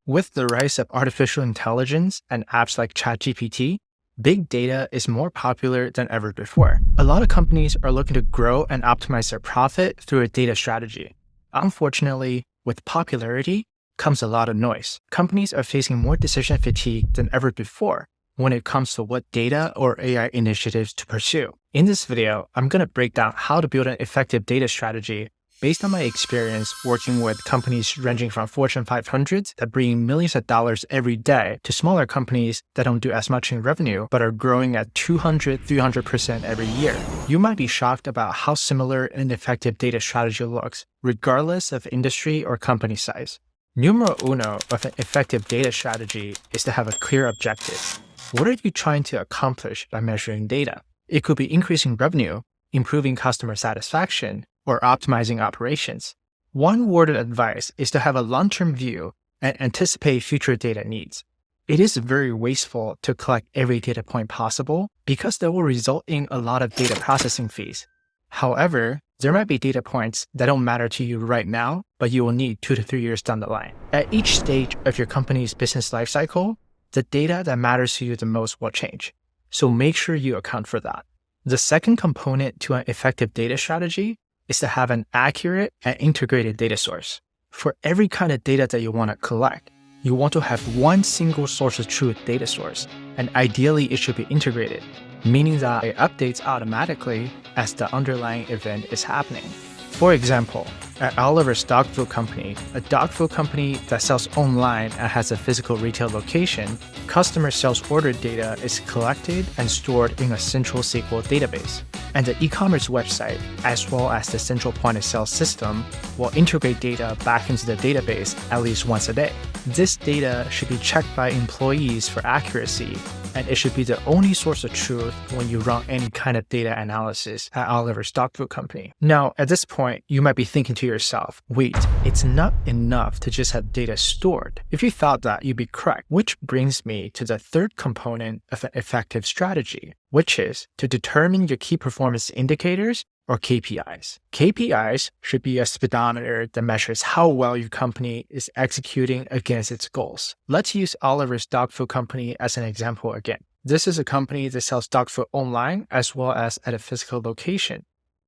With the rise of artificial intelligence and apps like ChatGPT, big data is more popular than ever before. A lot of companies are looking to grow and optimize their profit through a data strategy. Unfortunately, with popularity comes a lot of noise. Companies are facing more decision fatigue than ever before when it comes to what data or AI initiatives to pursue. In this video, I'm going to break down how to build an effective data strategy based on my experience working with companies ranging from Fortune 500 that bring millions of dollars every day to smaller companies that don't do as much in revenue but are growing at 200-300% every year. You might be shocked about how similar an effective data strategy looks, regardless of industry or company size. Numero uno of an effective data strategy is to have a clear objective. What are you trying to accomplish by measuring data? It could be increasing revenue, improving customer satisfaction, or optimizing operations. One word of advice is to have a long-term view and anticipate future data needs. It is very wasteful to collect every data point possible because that will result in a lot of data processing fees. However, there might be data points that don't matter to you right now, but you will need 2 to 3 years down the line. At each stage of your company's business lifecycle, the data that matters to you the most will change. So make sure you account for that. The second component to an effective data strategy is to have an accurate and integrated data source. For every kind of data that you want to collect, you want to have one single source of truth data source, and ideally it should be integrated, meaning that it updates automatically as the underlying event is happening. For example, at Oliver's Dog Food Company, a dog food company that sells online and has a physical retail location, customer sales order data is collected and stored in a central SQL database. And the e-commerce website, as well as the central point-of-sale system, will integrate data back into the database at least once a day. This data should be checked by employees for accuracy, and it should be the only source of truth when you run any kind of data analysis at Oliver's Dog Food Company. Now, at this point, you might be thinking to yourself, wait, it's not enough to just have data stored. If you thought that, you'd be correct, which brings me to the third component of an effective strategy, which is to determine your key performance indicators or KPIs. KPIs should be a speedometer that measures how well your company is executing against its goals. Let's use Oliver's Dog Food Company as an example again. This is a company that sells dog food online as well as at a physical location.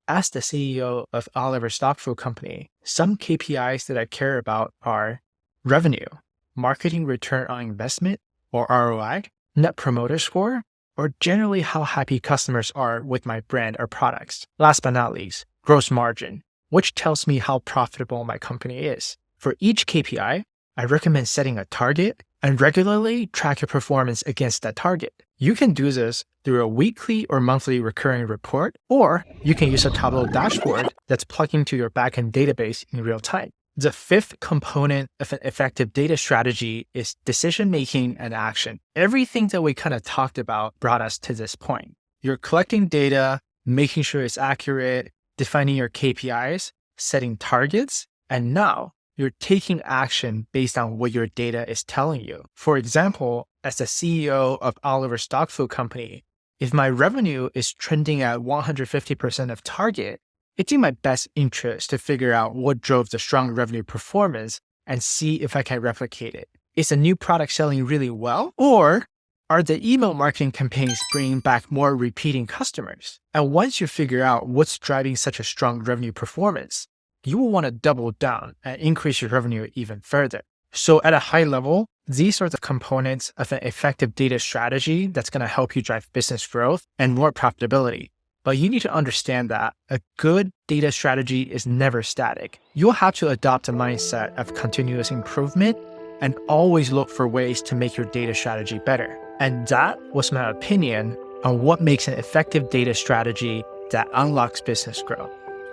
As the CEO of Oliver's Dog Food Company, some KPIs that I care about are revenue, marketing return on investment or ROI, net promoter score, or generally how happy customers are with my brand or products. Last but not least, gross margin, which tells me how profitable my company is. For each KPI, I recommend setting a target and regularly track your performance against that target. You can do this through a weekly or monthly recurring report, or you can use a Tableau dashboard that's plugged into your backend database in real time. The fifth component of an effective data strategy is decision-making and action. Everything that we kind of talked about brought us to this point. You're collecting data, making sure it's accurate, defining your KPIs, setting targets, and now you're taking action based on what your data is telling you. For example, as the CEO of Oliver's Dog Food Company, if my revenue is trending at 150% of target, it's in my best interest to figure out what drove the strong revenue performance and see if I can replicate it. Is a new product selling really well? Or are the email marketing campaigns bringing back more repeating customers? And once you figure out what's driving such a strong revenue performance, you will want to double down and increase your revenue even further. So at a high level, these are the components of an effective data strategy that's going to help you drive business growth and more profitability. But you need to understand that a good data strategy is never static. You'll have to adopt a mindset of continuous improvement and always look for ways to make your data strategy better. And that was my opinion on what makes an effective data strategy that unlocks business growth.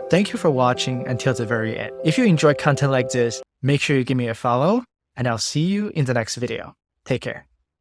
Thank you for watching until the very end. If you enjoy content like this, make sure you give me a follow, and I'll see you in the next video. Take care.